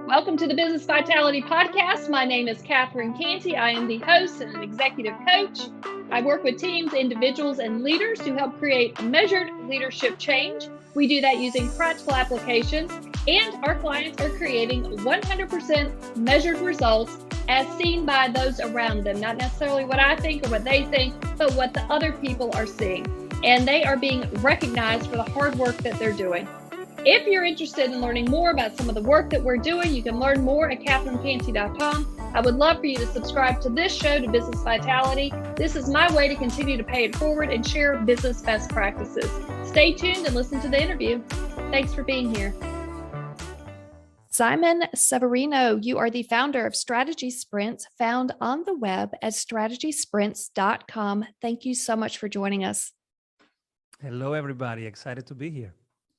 Welcome to the Business Vitality Podcast. My name is Cantey. I am the host and an executive coach. I work with teams, individuals, and leaders to help create measured leadership change. We do that using practical applications, and our clients are creating 100% measured results as seen by those around them. Not necessarily what I think or what they think, but what the other people are seeing. And they are being recognized for the hard work that they're doing. If you're interested in learning more about some of the work that we're doing, you can learn more at catherinecantey.com. I would love for you to subscribe to this show, to Business Vitality. This is my way to continue to pay it forward and share business best practices. Stay tuned and listen to the interview. Thanks for being here. Simon Severino, you are the founder of Strategy Sprints, found on the web at strategysprints.com. Thank you so much for joining us. Hello, everybody. Excited to be here.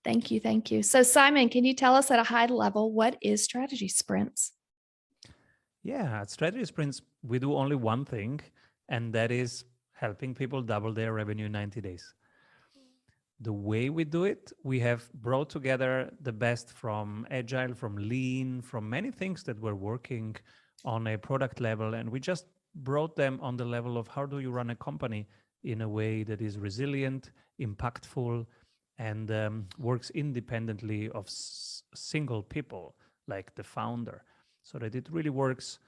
Thank you. Thank you. So Simon, can you tell us at a high level, what is Strategy Sprints? Yeah, at Strategy Sprints, we do only one thing, and that is helping people double their revenue in 90 days. The way we do it, we have brought together the best from Agile, from Lean, from many things that were working on a product level, and we just brought them on the level of how do you run a company in a way that is resilient, impactful, and works independently of single people like the founder, so that it really works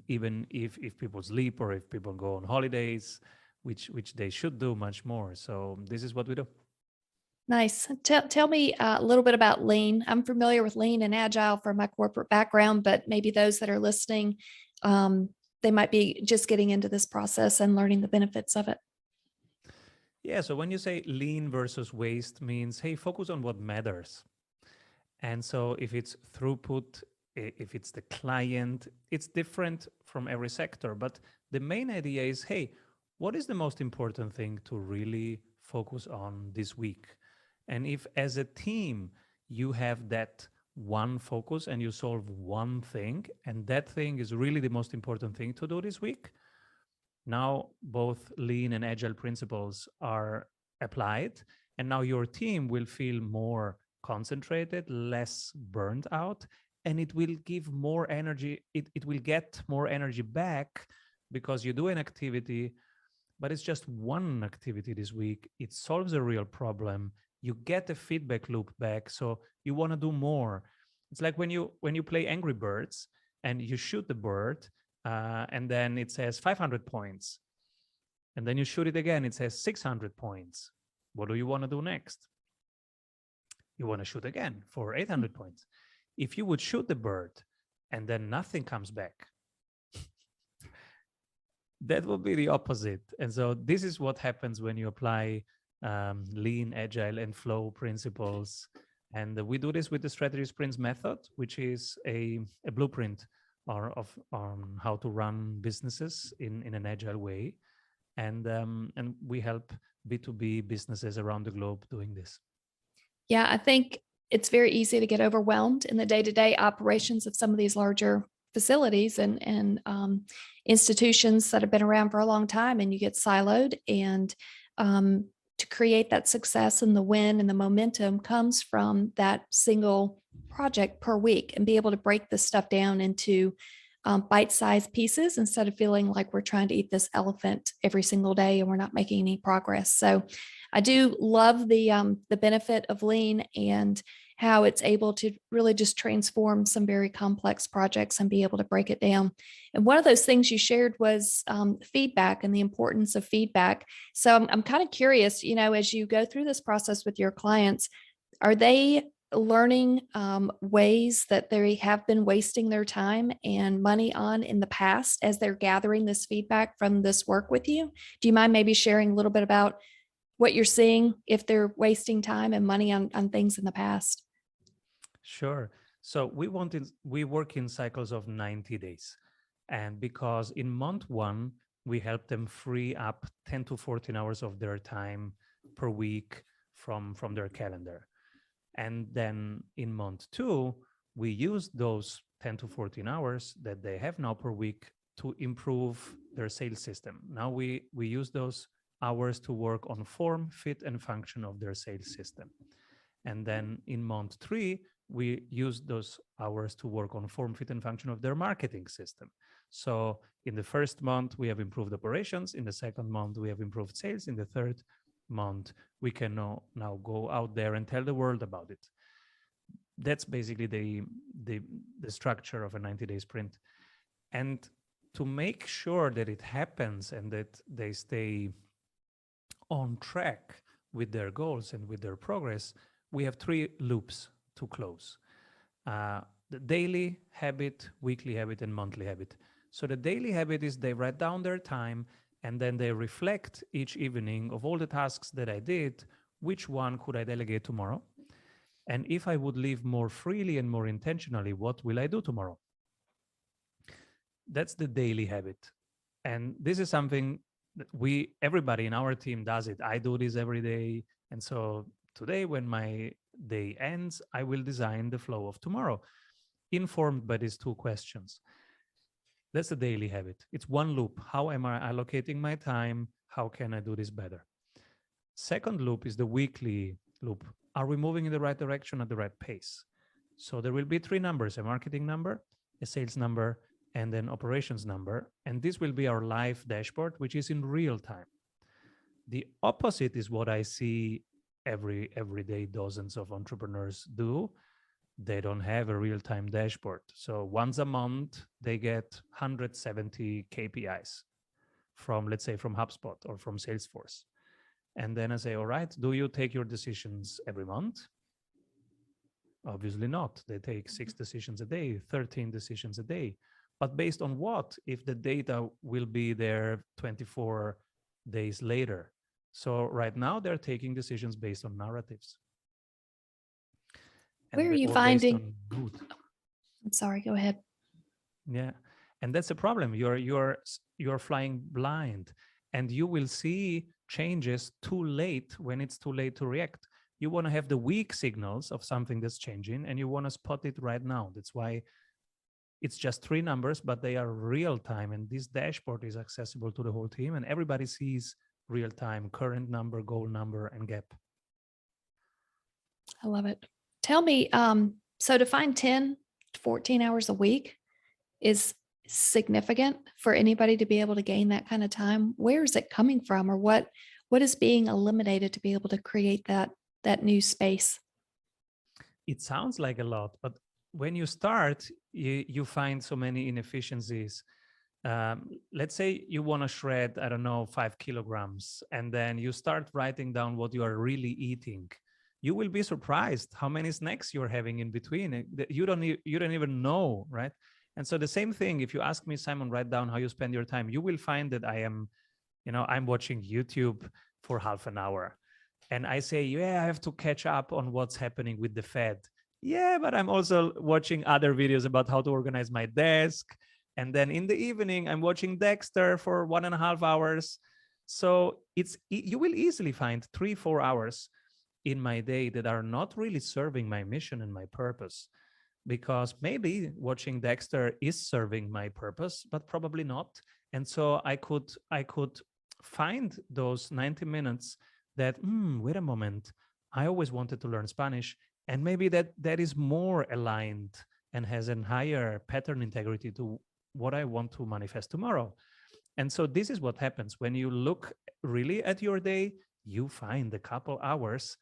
even if people sleep or if people go on holidays, which they should do much more. So this is what we do. Nice. Tell me a little bit about Lean. I'm familiar with Lean and Agile from my corporate background, but maybe those that are listening, they might be just getting into this process and learning the benefits of it. Yeah, so when you say lean versus waste means, hey, focus on what matters. And so if it's throughput, if it's the client, it's different from every sector. But the main idea is, hey, what is the most important thing to really focus on this week? And if as a team, you have that one focus and you solve one thing, and that thing is really the most important thing to do this week, now both Lean and Agile principles are applied, and now your team will feel more concentrated, less burned out, and it will give more energy. It will get more energy back because you do an activity, but it's just one activity this week. It solves a real problem. You get a feedback loop back, so you want to do more. It's like when you play Angry Birds and you shoot the bird, and then it says 500 points. And then you shoot it again, it says 600 points. What do you want to do next? You want to shoot again for 800 points. If you would shoot the bird and then nothing comes back, that would be the opposite. And so this is what happens when you apply Lean, Agile, and Flow principles. And we do this with the Strategy Sprints method, which is a blueprint on how to run businesses in an agile way, and we help B2B businesses around the globe doing this. Yeah, I think it's very easy to get overwhelmed in the day-to-day operations of some of these larger facilities and institutions that have been around for a long time, and you get siloed. And to create that success and the win and the momentum comes from that single project per week, and be able to break this stuff down into bite-sized pieces instead of feeling like we're trying to eat this elephant every single day and we're not making any progress. So I do love the benefit of Lean and how it's able to really just transform some very complex projects and be able to break it down. And one of those things you shared was feedback and the importance of feedback. So I'm kind of curious, as you go through this process with your clients, are they learning ways that they have been wasting their time and money on in the past as they're gathering this feedback from this work with you? Do you mind maybe sharing a little bit about what you're seeing if they're wasting time and money on things in the past? Sure. So we work in cycles of 90 days. And because in month one, we help them free up 10 to 14 hours of their time per week from their calendar. And then in month two, we use those 10 to 14 hours that they have now per week to improve their sales system. Now we use those hours to work on form, fit, and function of their sales system. And then in month 3, we use those hours to work on form, fit, and function of their marketing system. So in the first month, we have improved operations. In the second month, we have improved sales. In the third month, we can now go out there and tell the world about it. That's basically the structure of a 90-day sprint. And to make sure that it happens and that they stay on track with their goals and with their progress, we have 3 loops to close. The daily habit, weekly habit, and monthly habit. So the daily habit is they write down their time and then they reflect each evening of all the tasks that I did, which one could I delegate tomorrow? And if I would live more freely and more intentionally, what will I do tomorrow? That's the daily habit. And this is something that everybody in our team does it. I do this every day. And so today, when my day ends, I will design the flow of tomorrow, informed by these 2 questions. That's the daily habit. It's one loop. How am I allocating my time? How can I do this better? Second loop is the weekly loop. Are we moving in the right direction at the right pace? So there will be 3 numbers, a marketing number, a sales number, and an operations number. And this will be our live dashboard, which is in real time. The opposite is what I see every day dozens of entrepreneurs do. They don't have a real-time dashboard. So once a month, they get 170 KPIs from, let's say, from HubSpot or from Salesforce. And then I say, all right, do you take your decisions every month? Obviously not. They take 6 decisions a day, 13 decisions a day. But based on what? If the data will be there 24 days later. So right now they're taking decisions based on narratives. Where are you finding? I'm sorry, go ahead. Yeah, and that's a problem. You're flying blind, and you will see changes too late when it's too late to react. You want to have the weak signals of something that's changing, and you want to spot it right now. That's why it's just 3 numbers, but they are real time, and this dashboard is accessible to the whole team, and everybody sees real time, current number, goal number, and gap. I love it. Tell me, so to find 10 to 14 hours a week is significant for anybody to be able to gain that kind of time. Where is it coming from, or what is being eliminated to be able to create that new space? It sounds like a lot, but when you start, you find so many inefficiencies. Let's say you want to shred, I don't know, 5 kilograms, and then you start writing down what you are really eating. You will be surprised how many snacks you're having in between. You don't even know, right? And so the same thing, if you ask me, Simon, write down how you spend your time, you will find that I'm watching YouTube for half an hour. And I say, yeah, I have to catch up on what's happening with the Fed. Yeah, but I'm also watching other videos about how to organize my desk. And then in the evening, I'm watching Dexter for 1.5 hours. So you will easily find 3-4 hours in my day that are not really serving my mission and my purpose, because maybe watching Dexter is serving my purpose, but probably not. And so I could find those 90 minutes that, wait a moment, I always wanted to learn Spanish, and maybe that is more aligned and has a higher pattern integrity to what I want to manifest tomorrow. And so this is what happens when you look really at your day. You find a couple hours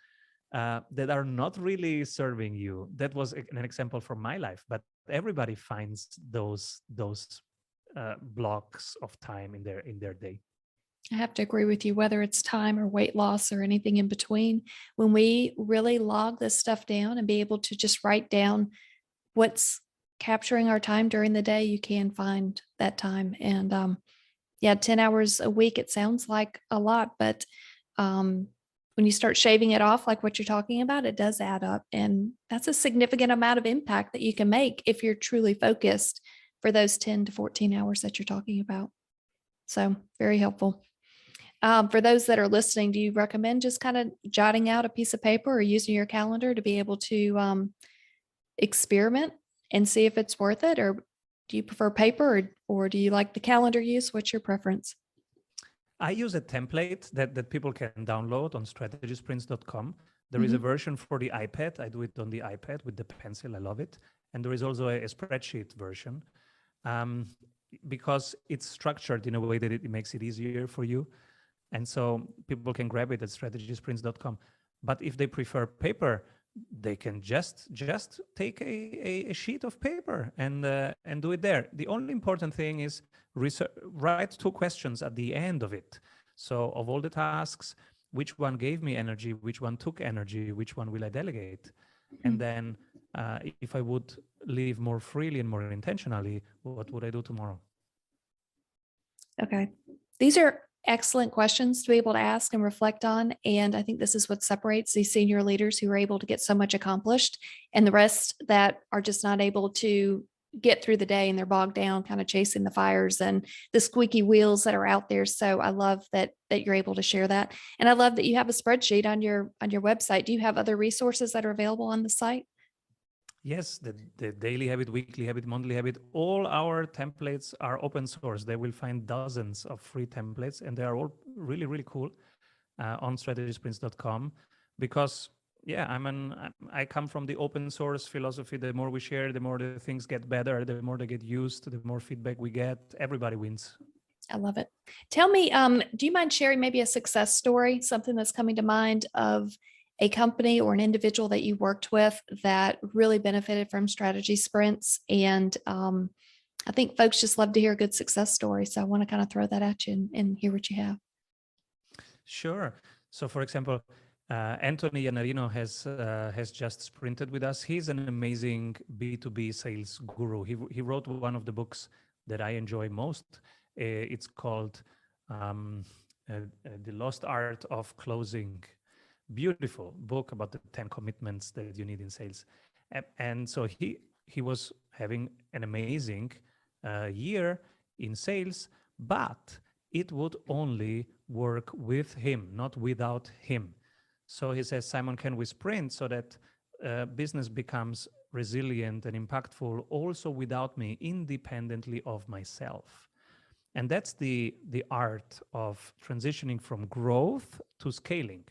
that are not really serving you. That was an example from my life, but everybody finds those blocks of time in their day. I have to agree with you, whether it's time or weight loss or anything in between. When we really log this stuff down and be able to just write down what's capturing our time during the day, you can find that time. And yeah, 10 hours a week, it sounds like a lot, but when you start shaving it off, like what you're talking about, it does add up. And that's a significant amount of impact that you can make if you're truly focused for those 10 to 14 hours that you're talking about. So very helpful. For those that are listening, do you recommend just kind of jotting out a piece of paper or using your calendar to be able to experiment and see if it's worth it? Or do you prefer paper, or do you like the calendar use? What's your preference? I use a template that people can download on strategysprints.com. There is a Mhm. version for the iPad. I do it on the iPad with the pencil. I love it. And there is also a spreadsheet version, um, because it's structured in a way that it makes it easier for you. And so people can grab it at strategysprints.com. But if they prefer paper, they can just take a sheet of paper and do it there. The only important thing is write 2 questions at the end of it. So of all the tasks, which one gave me energy, which one took energy, which one will I delegate? And Mhm. then if I would live more freely and more intentionally, what would I do tomorrow? Okay. These are excellent questions to be able to ask and reflect on. And I think this is what separates these senior leaders who are able to get so much accomplished and the rest that are just not able to get through the day and they're bogged down kind of chasing the fires and the squeaky wheels that are out there. So I love that you're able to share that. And I love that you have a spreadsheet on your website. Do you have other resources that are available on the site? Yes, the daily habit, weekly habit, monthly habit, all our templates are open source. They will find dozens of free templates, and they are all really, really cool on strategysprints.com. Because, yeah, I come from the open source philosophy. The more we share, the more the things get better, the more they get used, the more feedback we get. Everybody wins. I love it. Tell me, do you mind sharing maybe a success story, something that's coming to mind of a company or an individual that you worked with that really benefited from strategy sprints? And I think folks just love to hear a good success story. So I want to kind of throw that at you and hear what you have. Sure. So, for example, Anthony Iannarino has just sprinted with us. He's an amazing B2B sales guru. He wrote one of the books that I enjoy most. It's called The Lost Art of Closing. Beautiful book about the 10 commitments that you need in sales. And so he was having an amazing year in sales, but it would only work with him, not without him. So he says, Simon, can we sprint so that business becomes resilient and impactful also without me, independently of myself? And that's the art of transitioning from growth to scaling.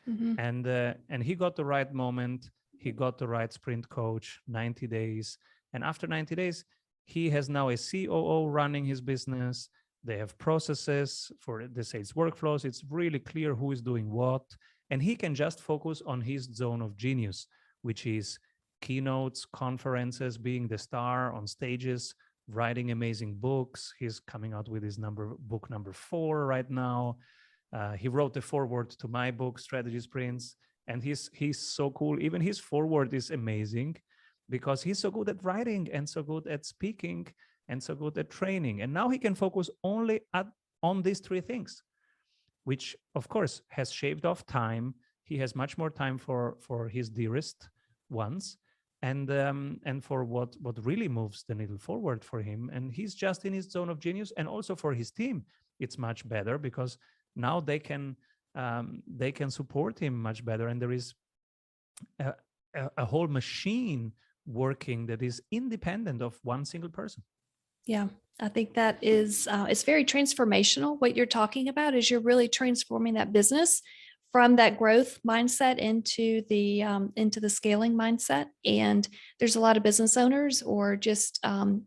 Mhm. And he got the right moment. He got the right sprint coach, 90 days. And after 90 days, he has now a COO running his business. They have processes for the sales workflows. It's really clear who is doing what. And he can just focus on his zone of genius, which is keynotes, conferences, being the star on stages, writing amazing books. He's coming out with his book number 4 right now. He wrote the foreword to my book, Strategy Sprints, and he's so cool. Even his foreword is amazing because he's so good at writing and so good at speaking and so good at training. And now he can focus only on these 3 things, which of course has shaved off time. He has much more time for his dearest ones and for what really moves the needle forward for him. And he's just in his zone of genius. And also for his team, it's much better because now they can support him much better, and there is a whole machine working that is independent of one single person. Yeah, I think that is it's very transformational. What you're talking about is you're really transforming that business from that growth mindset into the scaling mindset. And there's a lot of business owners or just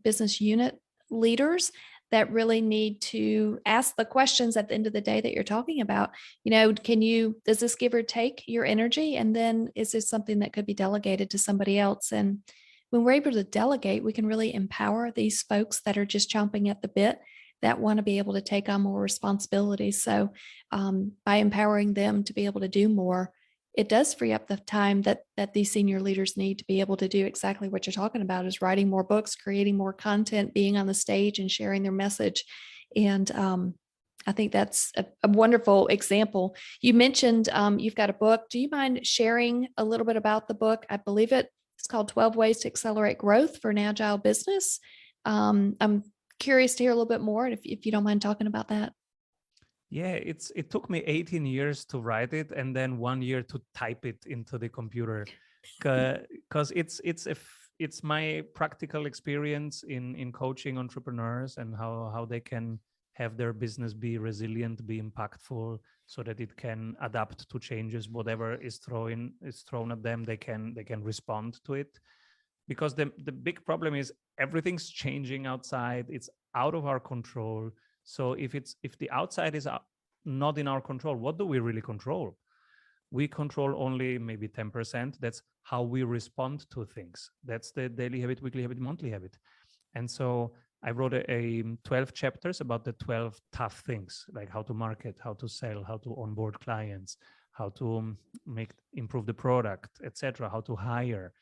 business unit leaders that really need to ask the questions at the end of the day that you're talking about. You know, does this give or take your energy? And then is this something that could be delegated to somebody else? And when we're able to delegate, we can really empower these folks that are just chomping at the bit that want to be able to take on more responsibilities. So by empowering them to be able to do more, it does free up the time that these senior leaders need to be able to do exactly what you're talking about, is writing more books, creating more content, being on the stage and sharing their message. And I think that's a wonderful example. You mentioned you've got a book. Do you mind sharing a little bit about the book? I believe it's called 12 Ways to Accelerate Growth for an Agile Business. I'm curious to hear a little bit more if you don't mind talking about that. Yeah, it took me 18 years to write it and then 1 year to type it into the computer, because it's my practical experience in coaching entrepreneurs and how they can have their business be resilient, be impactful, so that it can adapt to changes. Whatever is thrown at them, they can respond to it. Because the big problem is everything's changing outside. It's out of our control. So if the outside is not in our control, what do we really control? We control only maybe 10%. That's how we respond to things. That's the daily habit, weekly habit, monthly habit. And so I wrote a 12 chapters about the 12 tough things, like how to market, how to sell, how to onboard clients, how to improve the product, etc., how to hire.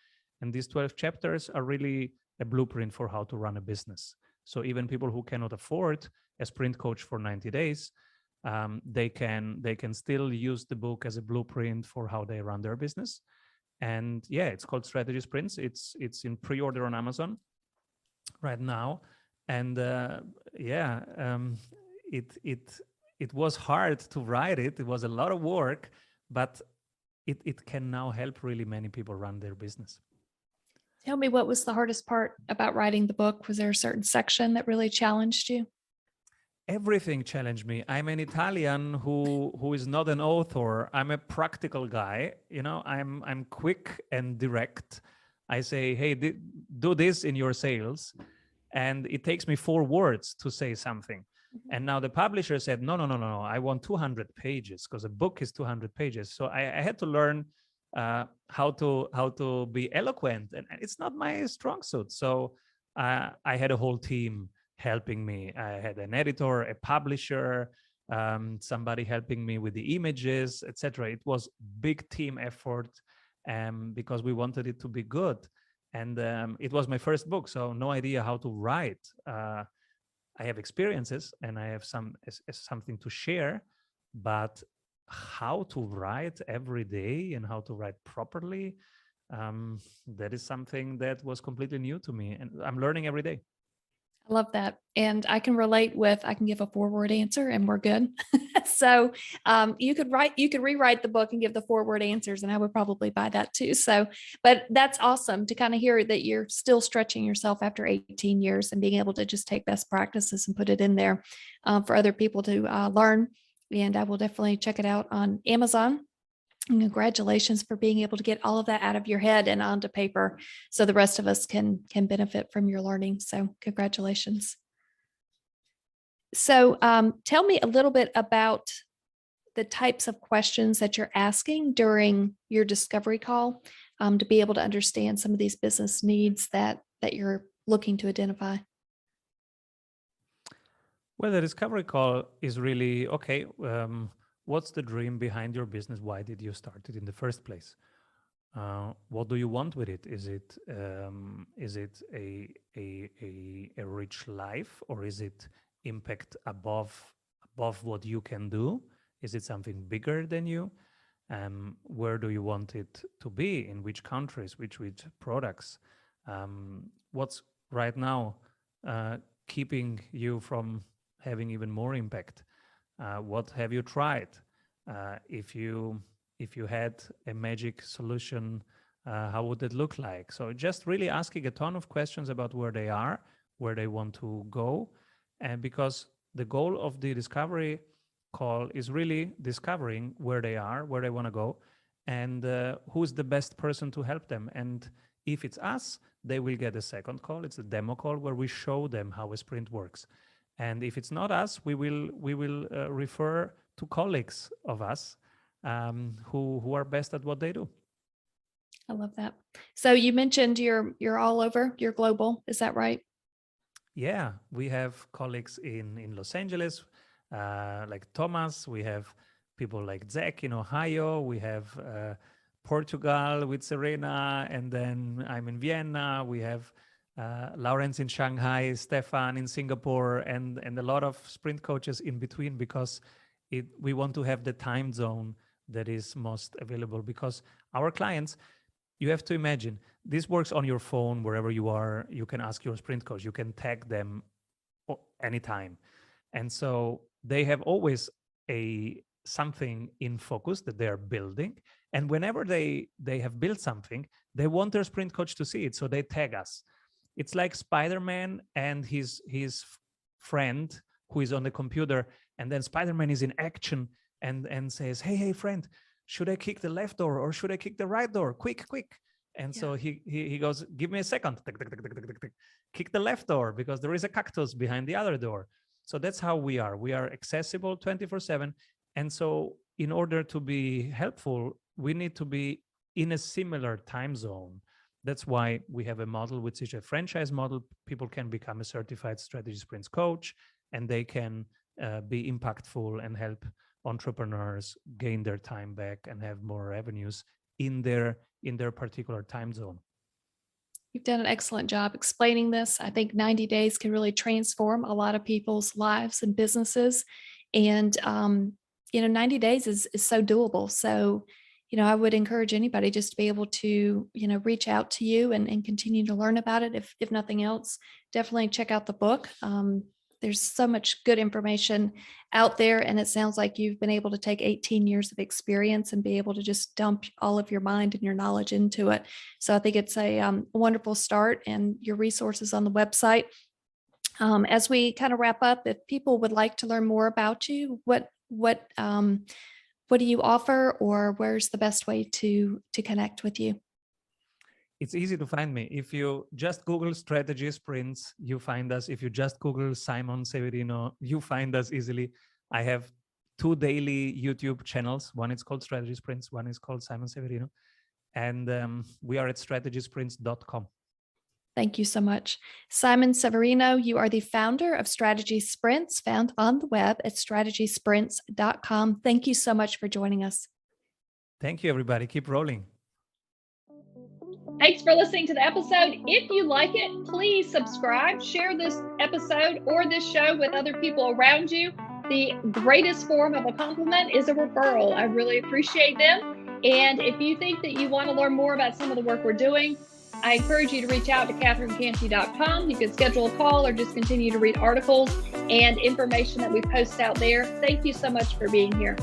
And these 12 chapters are really a blueprint for how to run a business. So even people who cannot afford a sprint coach for 90 days, they can still use the book as a blueprint for how they run their business. And yeah, it's called Strategy Sprints. It's in pre-order on Amazon right now. And it was hard to write it. It was a lot of work, but it can now help really many people run their business. Tell me, what was the hardest part about writing the book? Was there a certain section that really challenged you? Everything challenged me. I'm an Italian who is not an author. I'm a practical guy. I'm quick and direct. I say, hey, do this in your sales. And it takes me 4 words to say something. Mm-hmm. And now the publisher said, no, I want 200 pages because a book is 200 pages. So I had to learn how to be eloquent. And it's not my strong suit. So I had a whole team helping me. I had an editor, a publisher, somebody helping me with the images, etc. It was big team effort because we wanted it to be good. And it was my first book, so no idea how to write. I have experiences and I have something to share, but how to write every day and how to write properly, that is something that was completely new to me, and I'm learning every day. I love that. And I can relate with, I can give a 4-word answer and we're good. So you could rewrite the book and give the 4-word answers, and I would probably buy that too. So, but that's awesome to kind of hear that you're still stretching yourself after 18 years and being able to just take best practices and put it in there for other people to learn. And I will definitely check it out on Amazon. And congratulations for being able to get all of that out of your head and onto paper so the rest of us can benefit from your learning. So congratulations. So tell me a little bit about the types of questions that you're asking during your discovery call to be able to understand some of these business needs that you're looking to identify. Well, the discovery call is really, okay, what's the dream behind your business? Why did you start it in the first place? What do you want with it? Is it a rich life, or is it impact above what you can do? Is it something bigger than you? Where do you want it to be? In which countries? Which products? What's right now keeping you from having even more impact? What have you tried? If you had a magic solution, how would it look like? So just really asking a ton of questions about where they are, where they want to go. And because the goal of the discovery call is really discovering where they are, where they want to go, and who's the best person to help them. And if it's us, they will get a second call. It's a demo call where we show them how a sprint works. And if it's not us, we will refer to colleagues of us who are best at what they do. I love that. So you mentioned you're all over, you're global. Is that right? Yeah, we have colleagues in Los Angeles, like Thomas. We have people like Zach in Ohio. We have Portugal with Serena, and then I'm in Vienna. We have Lawrence in Shanghai, Stefan in Singapore, and a lot of sprint coaches in between, because we want to have the time zone that is most available. Because our clients, you have to imagine, this works on your phone wherever you are. You can ask your sprint coach, you can tag them anytime. And so they have always something in focus that they're building. And whenever they have built something, they want their sprint coach to see it. So they tag us. It's like Spider-Man and his friend who is on the computer, and then Spider-Man is in action and says, hey, friend, should I kick the left door or should I kick the right door? Quick. And so he goes, give me a second. Kick the left door because there is a cactus behind the other door. So that's how we are. We are accessible 24/7. And so in order to be helpful, we need to be in a similar time zone. That's why we have a model which is a franchise model. People can become a certified strategy sprints coach, and they can be impactful and help entrepreneurs gain their time back and have more revenues in their particular time zone. You've done an excellent job explaining this. I think 90 days can really transform a lot of people's lives and businesses. And, 90 days is so doable. So, I would encourage anybody just to be able to, reach out to you and continue to learn about it. If nothing else, definitely check out the book. There's so much good information out there. And it sounds like you've been able to take 18 years of experience and be able to just dump all of your mind and your knowledge into it. So I think it's a wonderful start, and your resources on the website. As we kind of wrap up, if people would like to learn more about you, what do you offer, or where's the best way to connect with you? It's easy to find me. If you just Google strategy sprints, you find us. If you just Google Simon Severino, you find us easily. I have 2 daily YouTube channels. One is called Strategy Sprints. One is called Simon Severino. And we are at strategysprints.com. Thank you so much. Simon Severino, you are the founder of Strategy Sprints, found on the web at strategysprints.com. Thank you so much for joining us. Thank you, everybody. Keep rolling. Thanks for listening to the episode. If you like it, please subscribe, share this episode or this show with other people around you. The greatest form of a compliment is a referral. I really appreciate them. And if you think that you want to learn more about some of the work we're doing, I encourage you to reach out to CatherineCantey.com. You can schedule a call or just continue to read articles and information that we post out there. Thank you so much for being here.